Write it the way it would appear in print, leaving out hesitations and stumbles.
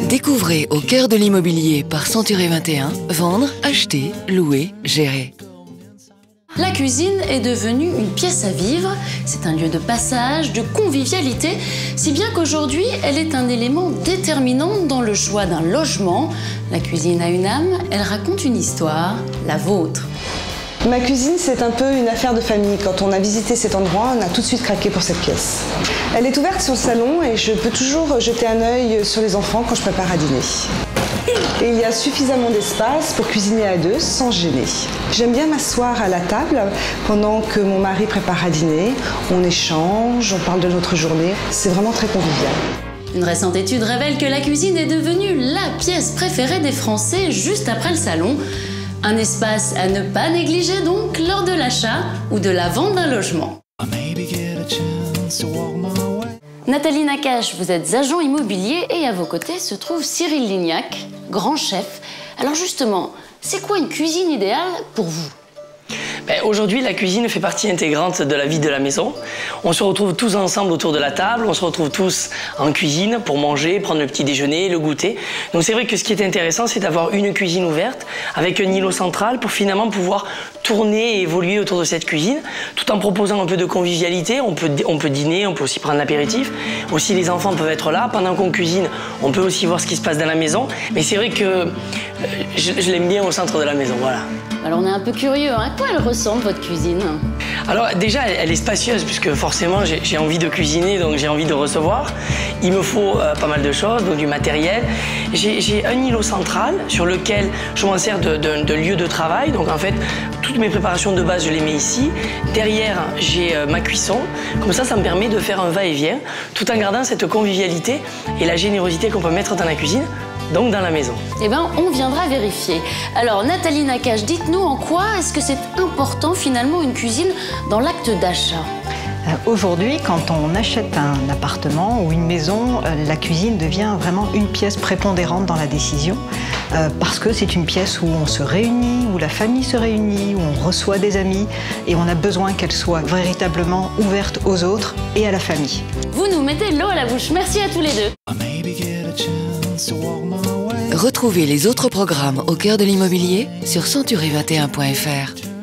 Découvrez Au cœur de l'immobilier par Century 21, vendre, acheter, louer, gérer. La cuisine est devenue une pièce à vivre, c'est un lieu de passage, de convivialité, si bien qu'aujourd'hui, elle est un élément déterminant dans le choix d'un logement. La cuisine a une âme, elle raconte une histoire, la vôtre. Ma cuisine, c'est un peu une affaire de famille. Quand on a visité cet endroit, on a tout de suite craqué pour cette pièce. Elle est ouverte sur le salon et je peux toujours jeter un œil sur les enfants quand je prépare à dîner. Et il y a suffisamment d'espace pour cuisiner à deux sans se gêner. J'aime bien m'asseoir à la table pendant que mon mari prépare à dîner. On échange, on parle de notre journée. C'est vraiment très convivial. Une récente étude révèle que la cuisine est devenue la pièce préférée des Français juste après le salon. Un espace à ne pas négliger donc lors de l'achat ou de la vente d'un logement. Nathalie Nakache, vous êtes agent immobilier et à vos côtés se trouve Cyril Lignac, grand chef. Alors justement, c'est quoi une cuisine idéale pour vous ? Aujourd'hui, la cuisine fait partie intégrante de la vie de la maison. On se retrouve tous ensemble autour de la table, on se retrouve tous en cuisine pour manger, prendre le petit déjeuner, le goûter. Donc c'est vrai que ce qui est intéressant, c'est d'avoir une cuisine ouverte avec un îlot central pour finalement pouvoir tourner et évoluer autour de cette cuisine, tout en proposant un peu de convivialité. On peut dîner, on peut aussi prendre l'apéritif. Aussi, les enfants peuvent être là. Pendant qu'on cuisine, on peut aussi voir ce qui se passe dans la maison. Mais c'est vrai que je l'aime bien au centre de la maison, voilà. Alors on est un peu curieux, hein. À quoi elle ressemble votre cuisine ? Alors déjà, elle est spacieuse puisque forcément j'ai envie de cuisiner, donc j'ai envie de recevoir. Il me faut pas mal de choses, donc du matériel. J'ai un îlot central sur lequel je m'en sers de lieu de travail. Donc en fait, toutes mes préparations de base, je les mets ici. Derrière, j'ai ma cuisson. Comme ça me permet de faire un va-et-vient tout en gardant cette convivialité et la générosité qu'on peut mettre dans la cuisine. Donc dans la maison. Eh bien, on viendra vérifier. Alors, Nathalie Nakache, dites-nous en quoi est-ce que c'est important finalement une cuisine dans l'acte d'achat ? Aujourd'hui, quand on achète un appartement ou une maison, la cuisine devient vraiment une pièce prépondérante dans la décision parce que c'est une pièce où on se réunit, où la famille se réunit, où on reçoit des amis et on a besoin qu'elle soit véritablement ouverte aux autres et à la famille. Vous nous mettez l'eau à la bouche. Merci à tous les deux. Retrouvez les autres programmes Au cœur de l'immobilier sur century21.fr.